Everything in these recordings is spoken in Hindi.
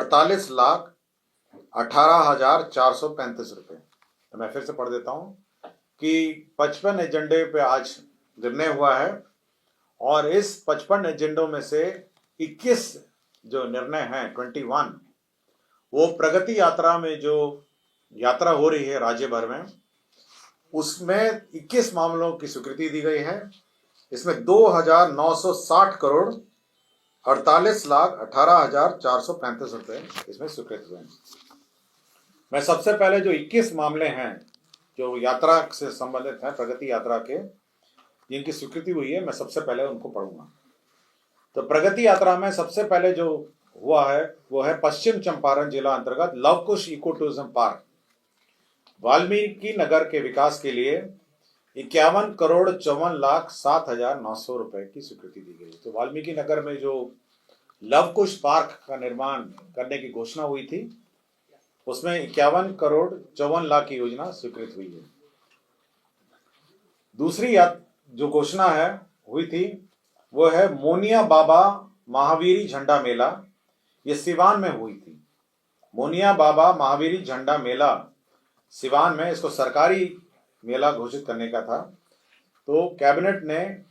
48,18,435 रुपये। तो मैं फिर से पढ़ देता हूं कि 55 एजेंडे पे आज निर्णय हुआ है और इस 55 एजेंडों में से 21 जो निर्णय हैं 21 वो प्रगति यात्रा में जो यात्रा हो रही है राज्य भर में, उसमें 21 मामलों की स्वीकृति दी गई है। इसमें 2,960 करोड़ 48,18,435 रुपये इसमें स्वीकृत हुए हैं। मैं सबसे पहले जो 21 मामले हैं जो यात्रा से संबंधित हैं, प्रगति यात्रा के, जिनकी स्वीकृति हुई है, मैं सबसे पहले उनको पढ़ूंगा। तो प्रगति यात्रा में सबसे पहले जो हुआ है वो है पश्चिम चंपारण जिला अंतर्गत Lavkush eco tourism park, Valmiki Nagar के विकास के लिए 51,54,07,900 रुपए की स्वीकृति दी गई। तो वाल्मीकि नगर में जो लवकुश पार्क का निर्माण करने की घोषणा हुई थी, उसमें 51,54,00,000 की योजना स्वीकृत हुई है। दूसरी जो घोषणा है हुई थी वो है मोनिया बाबा महावीरी झंडा मेला। ये सिवान में हुई थी। मोनिया बाबा महावीरी झंडा मेला सिवान में, इसको सरकारी मेला घोषित करने का था। तो कैबिनेट ने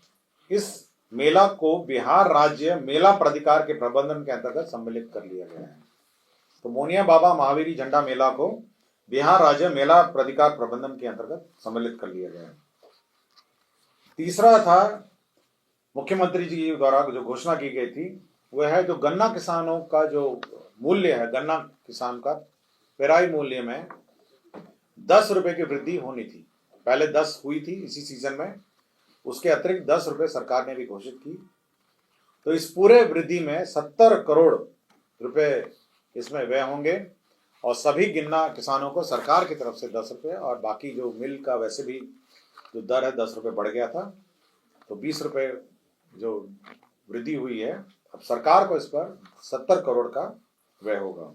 इस मेला को बिहार राज्य मेला प्राधिकार के प्रबंधन के अंतर्गत सम्मिलित कर लिया गया है। तो मोनिया बाबा महावीरी झंडा मेला को बिहार राज्य मेला प्राधिकार प्रबंधन के अंतर्गत सम्मिलित कर लिया गया है। तीसरा था मुख्यमंत्री जी द्वारा जो घोषणा की गई थी वह है जो गन्ना किसानों का जो मूल्य है, गन्ना किसान का पेराई मूल्य में 10 रुपए की वृद्धि होनी थी। पहले 10 हुई थी इसी सीजन में, उसके अतिरिक्त 10 रुपए सरकार ने भी घोषित की। तो इस पूरे वृद्धि में 70 करोड़ रुपए इसमें व्यय होंगे और सभी गन्ना किसानों को सरकार की तरफ से 10 रुपए और बाकी जो मिल का वैसे भी जो दर है 10 रुपए बढ़ गया था, तो 20 रुपए जो वृद्धि हुई है, अब सरकार को इस पर 70 करोड़ का व्यय होगा।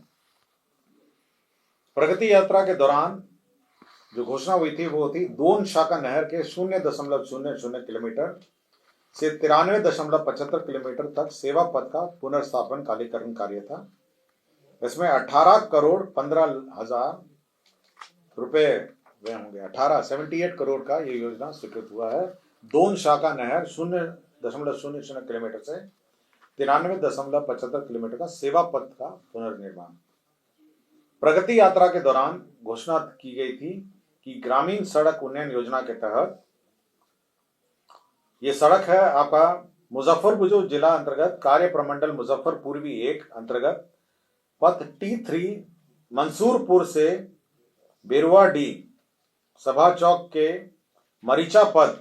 प्रगति यात्रा के दौरान जो घोषणा हुई थी वो थी दोन शाखा नहर के 0.00 किलोमीटर से 93.75 किलोमीटर तक सेवा पथ का पुनर्स्थापन कालीकरण कार्य था। इसमें 18,15,00,000 रुपए व्यय होंगे। 78 करोड़ का ये योजना स्वीकृत हुआ है। दोन शाखा नहर 0.00 किलोमीटर से 93.75 किलोमीटर का सेवा पथ का पुनर्निर्माण। प्रगति यात्रा के दौरान घोषणा की गई थी कि ग्रामीण सड़क उन्नयन योजना के तहत ये सड़क है आपका मुजफ्फरपुर जो जिला अंतर्गत कार्य प्रमंडल मुजफ्फर पूर्वी 1 अंतर्गत पथ T3 मंसूरपुर से बेरुआ-डी सभा चौक के मरीचा पथ,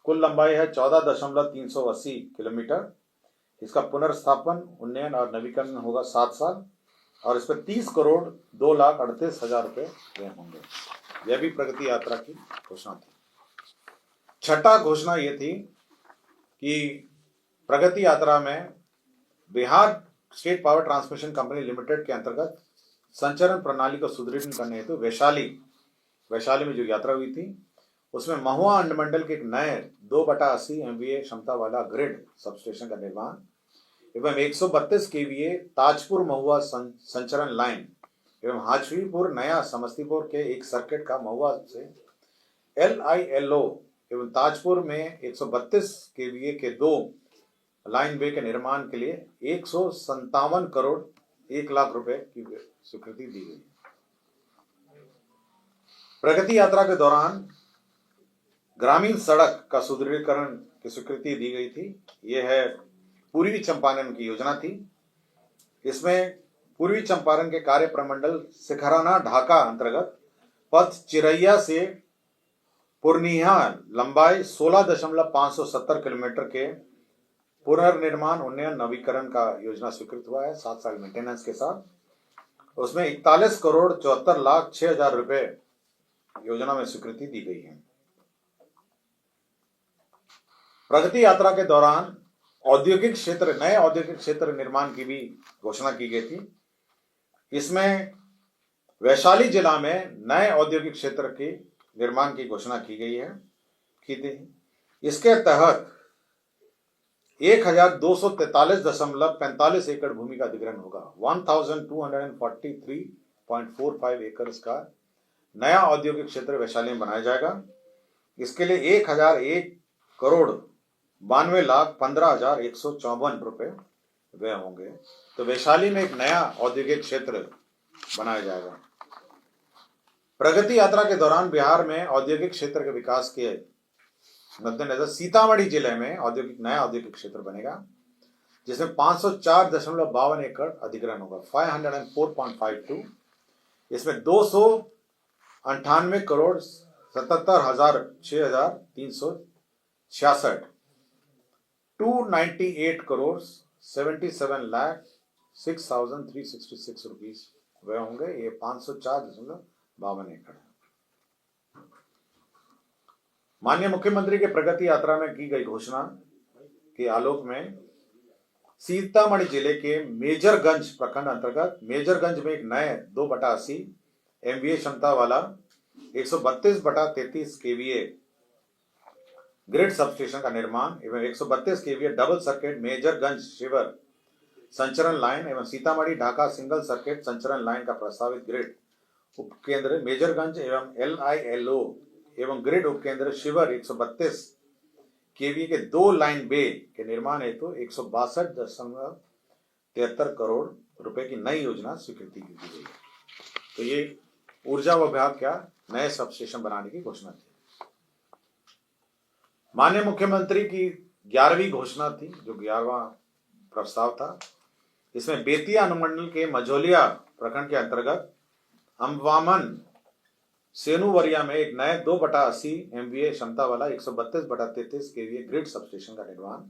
कुल लंबाई है 14,380 किलोमीटर। इसका पुनर्स्थापन, उन्नयन और नवीकरण होगा 7 साल और इस पर 30,02,38,000 रुपए व्यय होंगे। यह भी प्रगति यात्रा की घोषणा थी। छठा घोषणा यह थी कि प्रगति यात्रा में Bihar state power transmission company limited के अंतर्गत संचरण प्रणाली को सुदृढ़ करने हेतु वैशाली में जो यात्रा हुई थी उसमें महुआ अंडमंडल के एक नए 2/80 MVA क्षमता वाला ग्रिड सबस्टेशन का निर्माण एवं 132 KVA ताजपुर महुआ संचरण लाइन एवं हाजीपुर नया समस्तीपुर के एक सर्किट का महुआ से LILO एवं ताजपुर में 132 KVA के 2 लाइन वे के निर्माण के लिए 157 करोड़ 1 लाख रुपए की स्वीकृति दी गई। प्रगति यात्रा के दौरान ग्रामीण सड़क का सुदृढ़ीकरण की स्वीकृति दी गई थी। यह है पूर्वी चंपारण की योजना थी। इसमें पूर्वी चंपारण के कार्य प्रमंडल सिखराना ढाका अंतर्गत पथ चिरैया से पूर्णिया लंबाई 16,570 किलोमीटर के पुनर्निर्माण उन्नयन नवीकरण का योजना स्वीकृत हुआ है 7 साल मेंटेनेंस के साथ। उसमें 41,74,06,000 रुपए योजना में स्वीकृति दी गई है। प्रगति यात्रा के दौरान नए औद्योगिक क्षेत्र निर्माण की भी घोषणा की गई थी। इसमें वैशाली जिला में नए औद्योगिक क्षेत्र के निर्माण की घोषणा की गई है। इसके तहत 1243.45 एकड़ भूमि का अधिग्रहण होगा। 1243.45 एकड़ का नया औद्योगिक क्षेत्र वैशाली में बनाया जाएगा। इसके लिए 1,01,92,15,154 रुपए व्यय होंगे। तो वैशाली में एक नया औद्योगिक क्षेत्र बनाया जाएगा। प्रगति यात्रा के दौरान बिहार में औद्योगिक क्षेत्र के विकास के मद्देनजर सीतामढ़ी जिले में नया औद्योगिक क्षेत्र बनेगा, जिसमें 504.52 एकड़ अधिग्रहण होगा, 504.52। इसमें 298,77,006,366 298,77,06,366 रुपीज वह होंगे। ये 504.52 एकड़ है। माननीय मुख्यमंत्री के प्रगति यात्रा में की गई घोषणा के आलोक में सीतामढ़ी जिले के मेजरगंज प्रखंड अंतर्गत मेजरगंज में एक नए 2/80 MVA क्षमता वाला 132/33 KVA ग्रिड सबस्टेशन का निर्माण एवं 132 KVA डबल सर्किट मेजरगंज शिवर संचरण लाइन एवं सीतामढ़ी ढाका सिंगल सर्किट संचरण लाइन का प्रस्तावित ग्रिड उपकेंद्र मेजरगंज एवं LILO एवं ग्रिड उपकेंद्र शिवर 132 KVA के 2 लाइन बे के निर्माण हेतु 162.73 करोड़ रुपए की नई योजना स्वीकृति की गई है। तो ये ऊर्जा विभाग का नए सबस्टेशन बनाने की घोषणा थी। माननीय मुख्यमंत्री की 11वीं घोषणा थी, जो 11वां प्रस्ताव था। इसमें बेतिया अनुमंडल के मझौलिया प्रखंड के अंतर्गत अम्बावन सेनुवरिया में एक नए 2/80 MVA क्षमता वाला 132/33 KVA ग्रिड सबस्टेशन का निर्माण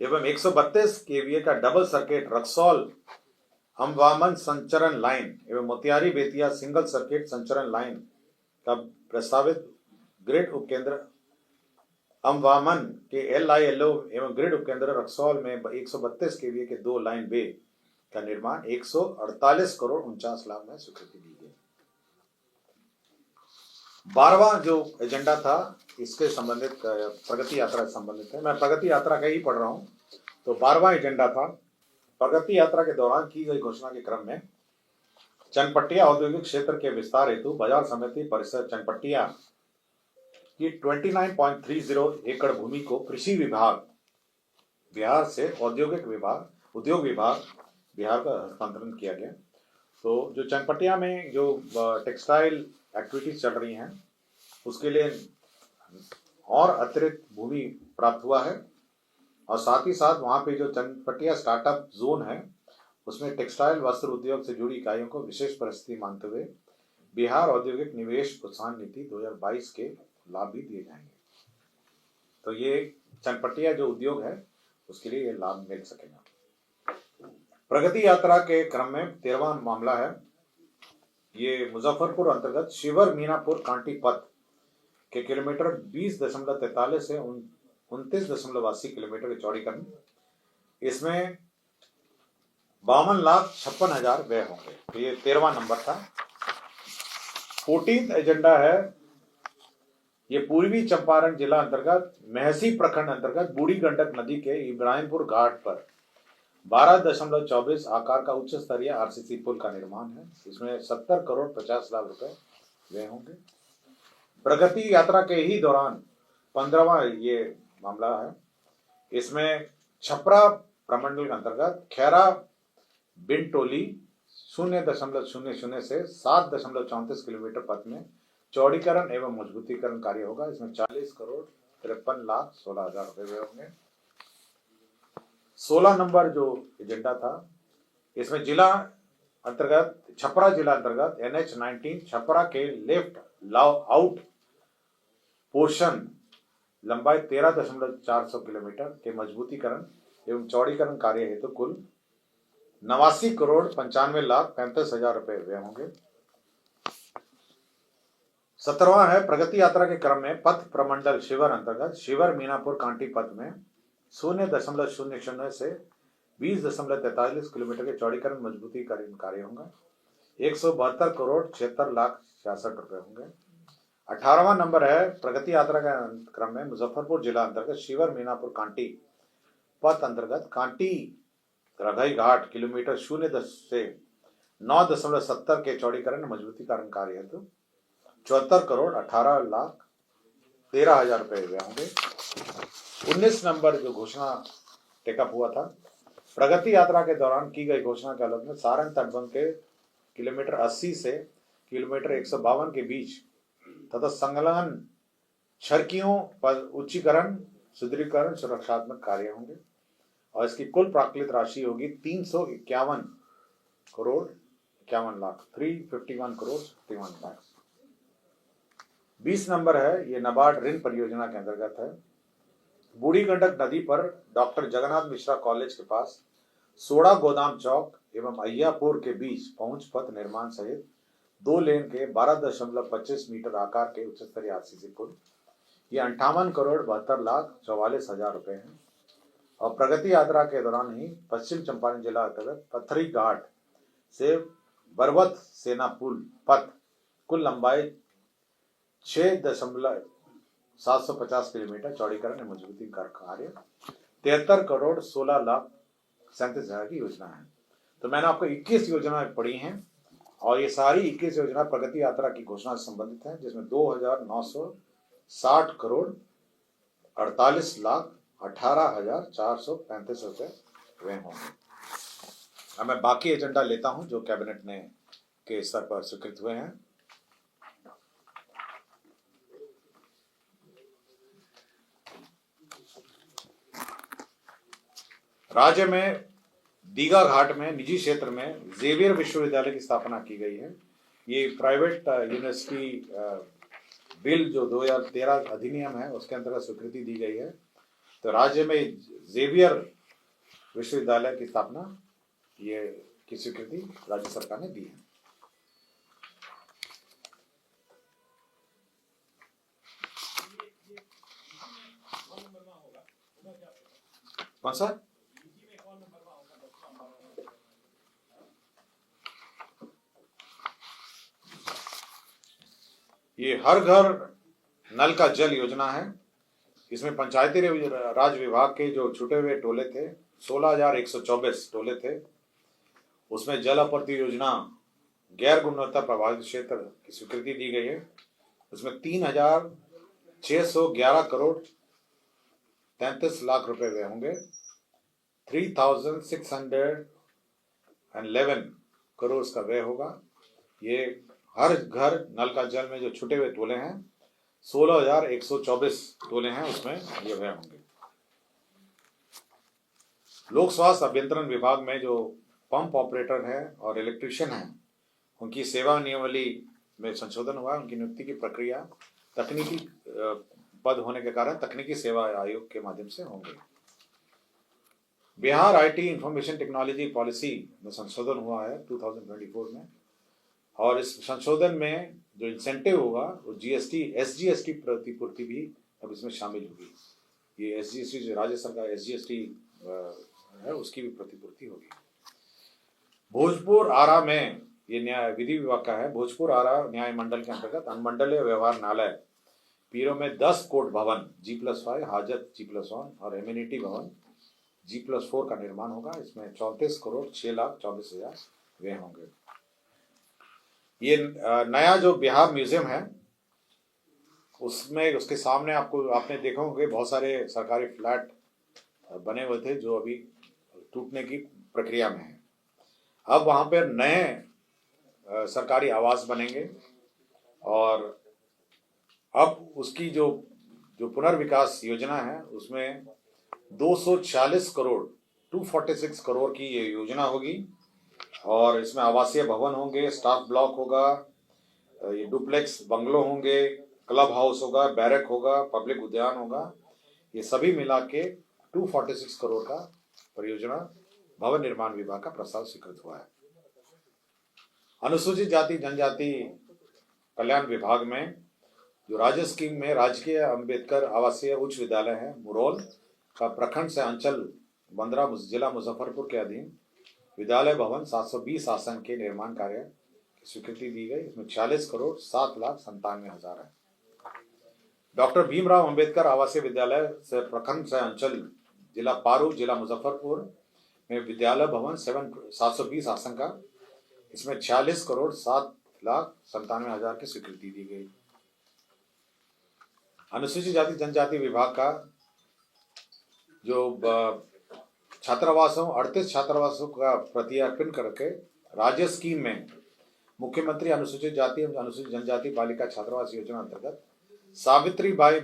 एवं 132 KVA का डबल सर्किट रक्सौल अम्बावन संचरण लाइन एवं मोतिहारी बेतिया सिंगल सर्किट संचरण लाइन का प्रस्तावित ग्रिड उपकेंद्र अम्बावन के LILO एवं ग्रिड उपकेंद्र रक्सौल में 132 KVA के 2 लाइन बे का निर्माण 148,49,00,000 में स्वीकृति दी गई। 12वां जो एजेंडा था इसके संबंधित प्रगति यात्रा से संबंधित है। मैं प्रगति यात्रा का ही पढ़ रहा हूं। तो 12वां एजेंडा था प्रगति यात्रा के दौरान की गई घोषणा के क्रम में चनपटिया औद्योगिक क्षेत्र के विस्तार हेतु बाजार समिति परिसर चनपटिया की 29.30 एकड़ भूमि को कृषि विभाग बिहार से उद्योग विभाग बिहार का हस्तांतरण किया गया। तो जो चनपटिया में जो टेक्सटाइल एक्टिविटीज चल रही हैं उसके लिए और अतिरिक्त भूमि प्राप्त हुआ है और साथ ही साथ वहां पे जो चनपटिया स्टार्टअप जोन है उसमें टेक्सटाइल वस्त्र उद्योग से जुड़ी इकाइयों को विशेष परिस्थिति मानते हुए बिहार औद्योगिक निवेश प्रोत्साहन नीति 2022 के लाभ भी दिए जाएंगे। तो ये चनपटिया जो उद्योग है उसके लिए ये लाभ मिल सकेगा। प्रगति यात्रा के क्रम में 13वां मामला है, ये मुजफ्फरपुर अंतर्गत शिवर मीनापुर कांटी पथ के किलोमीटर 20.43 से 29.80 किलोमीटर के चौड़ीकरण। इसमें 52,56,000 व्यय होंगे। तो ये 13वां नंबर था। 14th एजेंडा है, ये पूर्वी चंपारण जिला अंतर्गत महसी प्रखंड अंतर्गत बूढ़ी गंडक नदी के इब्राहिमपुर घाट पर 12.24 आकार का उच्च स्तरीय RCC पुल का निर्माण है। इसमें 70,50,00,000 रुपए व्यय होंगे। प्रगति यात्रा के ही दौरान 15वां ये मामला है, इसमें छपरा प्रमंडल के अंतर्गत खैरा बिनटोली 0.00 से 7.34 किलोमीटर पथ में चौड़ीकरण एवं मजबूतीकरण कार्य होगा। इसमें 40,53,16,00,000 रुपए व्यय होंगे। 16 नंबर जो एजेंडा था इसमें जिला अंतर्गत छपरा जिला अंतर्गत NH-19 छपरा के लेफ्ट आउट पोर्शन लंबाई 13.4 किलोमीटर के मजबूतीकरण एवं चौड़ीकरण कार्य हेतु कुल 89,95,35,000 रुपए व्यय होंगे। 17वां है, प्रगति यात्रा के क्रम में पथ प्रमंडल शिवर अंतर्गत शिवर मीनापुर कांटी पथ में 0.00 से 20.43 किलोमीटर के चौड़ीकरण मजबूतीकरण कार्य होगा। 172,76,66,000 रुपए होंगे। 18वां नंबर है, प्रगति यात्रा के क्रम में मुजफ्फरपुर जिला अंतर्गत शिवर मीनापुर कांटी पथ अंतर्गत कांटी रघई घाट किलोमीटर 0 से 9.70 के चौड़ीकरण मजबूतीकरण कार्य हेतु 74,18,13,000 रुपए हुए होंगे। 19 नंबर जो घोषणा टेकअप हुआ था, प्रगति यात्रा के दौरान की गई घोषणा के आलोक में सारण तटबंध के किलोमीटर 80 से किलोमीटर 152 के बीच तथा संलग्न छरकियों पर उच्चीकरण सुदृढ़ीकरण सुरक्षात्मक कार्य होंगे और इसकी कुल प्राकृतिक राशि होगी 351 करोड़ 51 लाख 351 करोड़ 51 लाख। 20 नंबर है, ये नाबार्ड ऋण परियोजना के अंतर्गत है। बूढ़ी गंडक नदी पर डॉक्टर जगन्नाथ मिश्रा कॉलेज के पास सोड़ा गोदाम चौक एवं अय्यापुर के बीच पहुंच पथ निर्माण सहित 2 लेन के 12.25 मीटर आकार के उच्च स्तरीय आरसीसी पुल, ये 58 करोड़ 72 लाख 44,000 रुपए हैं। और प्रगति यात्रा के दौरान ही पश्चिम चंपारण जिला अंतर्गत पथरी घाट से बरवत सेना पुल पथ कुल लंबाई 6.750 किलोमीटर चौड़ीकरण एवं मजबूतीकरण कार्य 73 करोड़ 16 लाख 37,000 की योजना है। तो मैंने आपको 21 योजनाएं पढ़ी हैं और ये सारी 21 योजना प्रगति यात्रा की घोषणा से संबंधित है, जिसमें 2,960 करोड़ 48 लाख 18,435 रुपए हुए होंगे। अब मैं बाकी एजेंडा लेता हूं जो कैबिनेट ने के स्तर पर स्वीकृत हुए हैं। राज्य में दीघा घाट में निजी क्षेत्र में जेवियर विश्वविद्यालय की स्थापना की गई है। ये प्राइवेट यूनिवर्सिटी बिल जो 2013 अधिनियम है उसके अंतर्गत स्वीकृति दी गई है। तो राज्य में जेवियर विश्वविद्यालय की स्थापना ये की स्वीकृति राज्य सरकार ने दी है। कौन सा? ये हर घर नल का जल योजना है। इसमें पंचायती राज विभाग के जो छूटे हुए टोले थे 16,124 टोले थे, उसमें जल आपूर्ति योजना गैर गुणवत्ता प्रभावित क्षेत्र की स्वीकृति दी गई है। उसमें 3,611 करोड़ 33 लाख रुपए व्यय होंगे। 3,611 करोड़ का व्यय होगा। ये हर घर नल का जल में जो छुटे हुए टोले हैं 16,124 टोले हैं, उसमें ये व्यय होंगे। लोक स्वास्थ्य अभियंत्रण विभाग में जो पंप ऑपरेटर है और इलेक्ट्रीशियन है, उनकी सेवा नियमावली में संशोधन हुआ। उनकी नियुक्ति की प्रक्रिया तकनीकी पद होने के कारण तकनीकी सेवा आयोग के माध्यम से होंगे। Bihar IT information technology policy में संशोधन हुआ है 2024 में, और इस संशोधन में जो इंसेंटिव होगा वो जीएसटी एसजीएसटी प्रतिपूर्ति भी अब इसमें शामिल होगी। ये एसजीएसटी जो राज्य सरकार एसजीएसटी है उसकी भी प्रतिपूर्ति होगी। भोजपुर आरा में ये न्याय विधि विभाग का है। भोजपुर आरा न्याय मंडल के अंतर्गत अनुमंडलीय व्यवहार न्यायालय पीरो में 10 कोर्ट भवन G+5 हाजत G+1 और एम्यूनिटी भवन G+4 का निर्माण होगा। इसमें 34 करोड़ 6 लाख 24,000 व्यय होंगे। ये नया जो बिहार म्यूजियम है उसमें उसके सामने आपने देखा होंगे बहुत सारे सरकारी फ्लैट बने हुए थे जो अभी टूटने की प्रक्रिया में है। अब वहाँ पर नए सरकारी आवास बनेंगे और अब उसकी जो पुनर्विकास योजना है उसमें 246 करोड़ 246 करोड़ की ये योजना होगी और इसमें आवासीय भवन होंगे, स्टाफ ब्लॉक होगा, ये डुप्लेक्स बंगलो होंगे, क्लब हाउस होगा, बैरक होगा, पब्लिक उद्यान होगा। ये सभी मिला के 246 करोड़ का परियोजना भवन निर्माण विभाग का प्रस्ताव स्वीकृत हुआ है। अनुसूचित जाति जनजाति कल्याण विभाग में जो राज्य स्कीम में राजकीय अंबेडकर आवासीय उच्च विद्यालय है मुरौल का प्रखंड से अंचल 15 जिला मुजफ्फरपुर के अधीन विद्यालय भवन 720 आसन के निर्माण कार्य की स्वीकृति दी गई। इसमें 46 करोड़ 7 लाख 97,000 है। डॉक्टर भीमराव अंबेडकर आवासीय विद्यालय से प्रखंड से अंचल जिला पारू, जिला मुजफ्फरपुर में विद्यालय भवन 720 आसन का, इसमें 46,07,97,000 की स्वीकृति दी गई। अनुसूचित जाति जनजाति विभाग का जो छात्रावासों 38 छात्रावासों का प्रत्यार्पण करके राज्य स्कीम में मुख्यमंत्री अनुसूचित जाति एवं अनुसूचित जनजाति बालिका छात्रावास योजना अंतर्गत सावित्रीबाई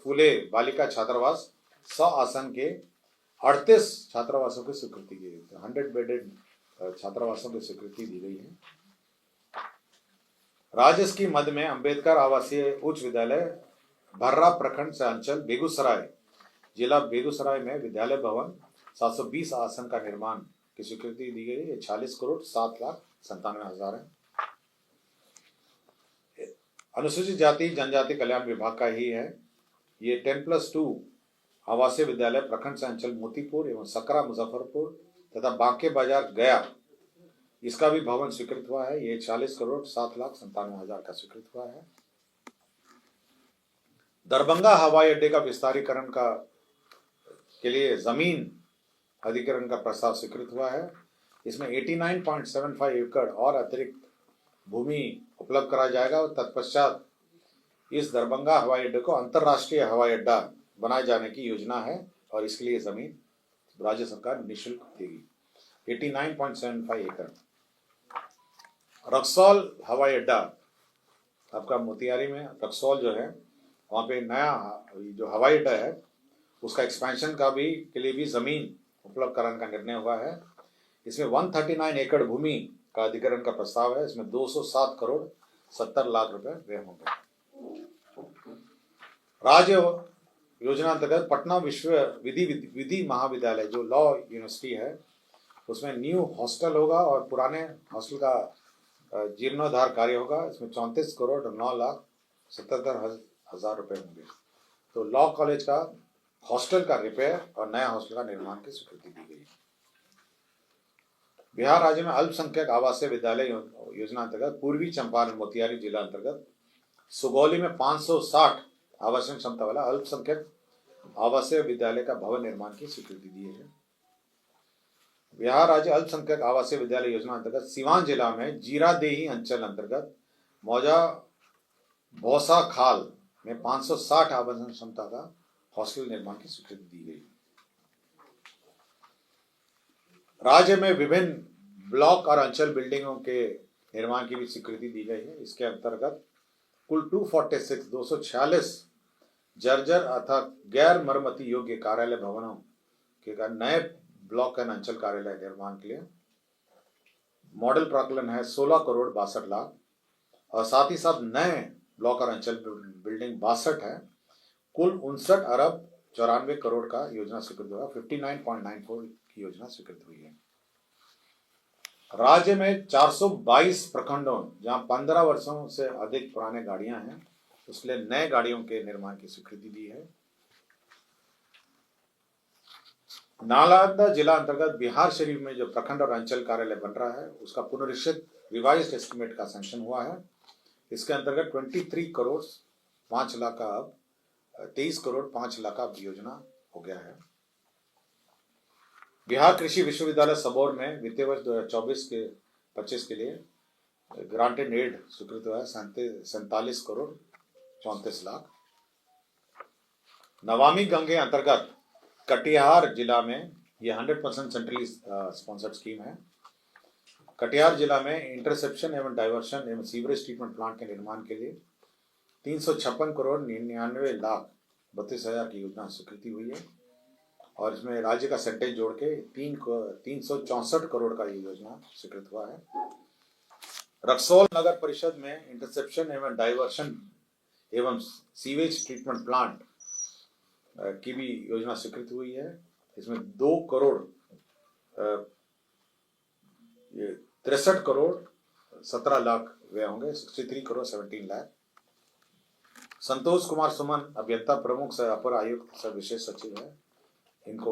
फूले बालिका छात्रावास 100 आसन के 38 छात्रावासों की स्वीकृति की गई। 100 बेडेड छात्रावासों की स्वीकृति दी गई है। राज्य स्कीम मध्य में अंबेडकर आवासीय उच्च विद्यालय भर्रा प्रखंड से अंचल बेगूसराय, जिला बेगूसराय में विद्यालय भवन 720 आसन का निर्माण की स्वीकृति दी गई। ये 40,07,97,000 है। अनुसूचित जाति जनजाति कल्याण विभाग का ही है। ये 10+2 आवासीय विद्यालय प्रखंड से अंचल मोतीपुर एवं सकरा मुजफ्फरपुर तथा बांके बाजार गया, इसका भी भवन स्वीकृत हुआ है। ये 40,07,97,000 का स्वीकृत हुआ है। दरभंगा हवाई अड्डे का विस्तारीकरण के लिए जमीन अधिग्रहण का प्रस्ताव स्वीकृत हुआ है। इसमें 89.75 एकड़ और अतिरिक्त भूमि उपलब्ध कराया जाएगा और तत्पश्चात इस दरभंगा हवाई अड्डे को अंतर्राष्ट्रीय हवाई अड्डा बनाए जाने की योजना है और इसके लिए जमीन राज्य सरकार निःशुल्क देगी। 89.75 एकड़। रक्सौल हवाई अड्डा आपका मोतिहारी में रक्सौल जो है, वहाँ पे नया जो हवाई अड्डा है उसका एक्सपेंशन के लिए भी जमीन उपलब्ध कराने का निर्णय हुआ है। इसमें 139 एकड़ भूमि का अधिग्रहण का प्रस्ताव है। इसमें 207,70,00,000 रुपए व्यय होंगे। राज्य योजना अंतर्गत पटना विश्व विधि महाविद्यालय जो लॉ यूनिवर्सिटी है, उसमें न्यू हॉस्टल होगा और पुराने हॉस्टल का जीर्णोद्धार कार्य होगा। इसमें 34,09,77,000 रुपए होंगे। तो लॉ कॉलेज का हॉस्टल का रिपेयर और नया हॉस्टल का निर्माण की स्वीकृति दी गई। बिहार राज्य में अल्पसंख्यक आवासीय विद्यालय योजना अंतर्गत पूर्वी चंपारण मोतिहारी जिला अंतर्गत सुगौली में 560 आवासन क्षमता वाला अल्पसंख्यक आवासीय विद्यालय का भवन निर्माण की स्वीकृति दी है। बिहार राज्य अल्पसंख्यक आवासीय विद्यालय योजना अंतर्गत सीवान जिला में जीरादेही अंचल अंतर्गत मौजा भौसा खाल में 560 आवासन क्षमता का हॉस्टल निर्माण की स्वीकृति दी गई। राज्य में विभिन्न ब्लॉक और अंचल बिल्डिंगों के निर्माण की भी स्वीकृति दी गई है। इसके अंतर्गत कुल 246 जर्जर अथवा गैर मरम्मती योग्य कार्यालय भवनों के नए ब्लॉक एंड अंचल कार्यालय निर्माण के लिए मॉडल प्राकलन है 16,62,00,000 और साथ ही साथ नए ब्लॉक और अंचल बिल्डिंग 62 है। कुल 59,94,00,00,000 का योजना स्वीकृत हुआ। 59.94 की योजना स्वीकृत हुई है। राज्य में 422 प्रखंडों जहां 15 वर्षों से अधिक पुराने गाड़ियां हैं, उसके लिए नए गाड़ियों के निर्माण की स्वीकृति दी है। नालंदा जिला अंतर्गत बिहार शरीफ में जो प्रखंड और अंचल कार्यालय बन रहा है, उसका पुनरीक्षित रिवाइज्ड एस्टिमेट का सैंक्शन हुआ है। इसके अंतर्गत 23,05,00,000 का अब 23,05,00,000 का योजना हो गया है। बिहार कृषि विश्वविद्यालय सबौर में वित्तीय वर्ष 2024-25 के लिए ग्रांटेड एड स्वीकृत हुआ है 47,34,34,00,000। नमामि गंगे अंतर्गत कटिहार जिला में यह 100% सेंट्रली स्पॉन्सर्ड स्कीम है। कटिहार जिला में इंटरसेप्शन एवं डाइवर्शन एवं सीवरेज ट्रीटमेंट प्लांट के निर्माण के लिए 356,99,32,000 की योजना स्वीकृति हुई है और इसमें राज्य का सेंटेज जोड़ के 364 करोड़ का ये योजना स्वीकृत हुआ है। रक्सौल नगर परिषद में इंटरसेप्शन एवं डाइवर्शन एवं सीवेज ट्रीटमेंट प्लांट की भी योजना स्वीकृत हुई है। इसमें 2,63,17,00,000 व्यय होंगे। 63,17,00,000। संतोष कुमार सुमन अभियंता प्रमुख से अपर आयुक्त से विशेष सचिव है। इनको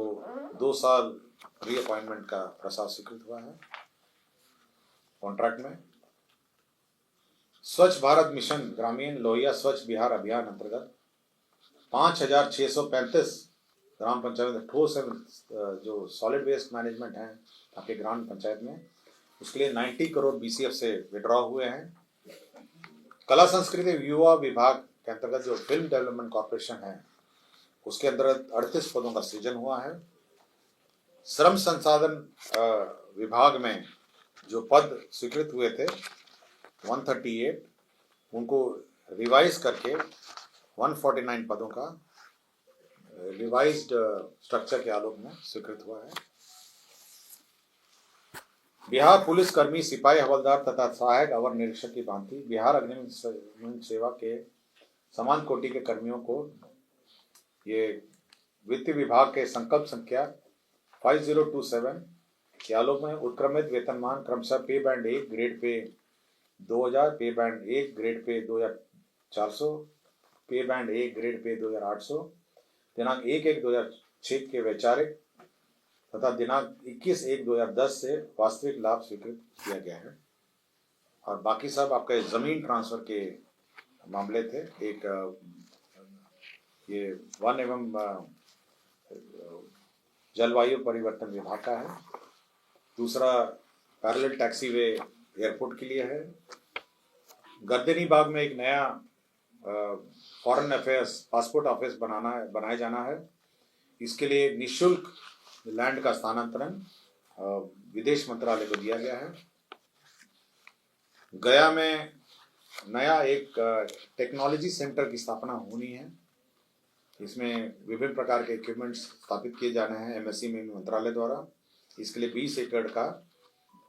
2 साल रीअपॉइंटमेंट का प्रस्ताव स्वीकृत हुआ है कॉन्ट्रैक्ट में। स्वच्छ भारत मिशन ग्रामीण लोहिया स्वच्छ बिहार अभियान अंतर्गत 5,635 ग्राम पंचायत में ठोस जो सॉलिड वेस्ट मैनेजमेंट है आपके ग्राम पंचायत में, उसके लिए 90 करोड़ BCF से विड्रॉ हुए हैं। कला संस्कृति युवा विभाग के अंतर्गत जो फिल्म डेवलपमेंट कॉर्पोरेशन है उसके अंतर्गत 38 पदों का सृजन हुआ है। श्रम संसाधन विभाग में जो पद स्वीकृत हुए थे 138, उनको रिवाइज करके 149 पदों का रिवाइज्ड स्ट्रक्चर के आलोक में स्वीकृत हुआ है। बिहार पुलिस कर्मी, सिपाही, हवलदार तथा सहायक अवर निरीक्षक की भांति बिहार अग्निशमन सेवा के समान कोटि के कर्मियों को ये वित्त विभाग के संकल्प संख्या 5027 के आलोक में उत्क्रमित वेतनमान क्रमशः पे बैंड 1 ग्रेड पे 2000, पे बैंड 1 ग्रेड पे 2400, पे बैंड 1 ग्रेड पे 2800 दिनांक 1/1/2006 के वैचारिक तथा दिनांक 21/1/2010 से वास्तविक लाभ स्वीकृत किया गया है। और बाकी सब आपके जमीन ट्रांसफर के मामले थे। एक ये वन एवं जलवायु परिवर्तन विभाग का है, दूसरा पैरेलल टैक्सीवे एयरपोर्ट के लिए है। गर्दनी बाग में एक नया फॉरेन अफेयर्स पासपोर्ट ऑफिस बनाया जाना है। इसके लिए निःशुल्क लैंड का स्थानांतरण विदेश मंत्रालय को दिया गया है। गया में नया एक टेक्नोलॉजी सेंटर की स्थापना होनी है। इसमें विभिन्न प्रकार के इक्विपमेंट्स स्थापित किए जाने हैं MSEME मंत्रालय द्वारा। इसके लिए 20 एकड़ का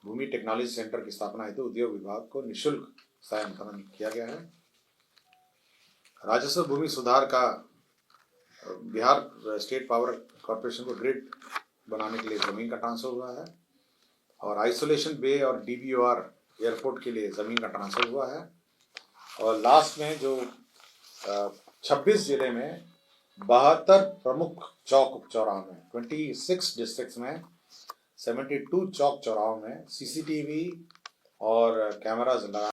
भूमि टेक्नोलॉजी सेंटर की स्थापना हेतु उद्योग विभाग को निःशुल्क सहायता किया गया है। राजस्व भूमि सुधार का बिहार स्टेट पावर कॉर्पोरेशन को ग्रिड बनाने के लिए जमीन का ट्रांसफर हुआ है। और आइसोलेशन बे और DBOR एयरपोर्ट के लिए जमीन का ट्रांसफर हुआ है। और लास्ट में जो 26 जिले में 72 प्रमुख चौक चौराहों में 26 डिस्ट्रिक्ट्स में 72 चौक चौराहों में CCTV और कैमराज लगा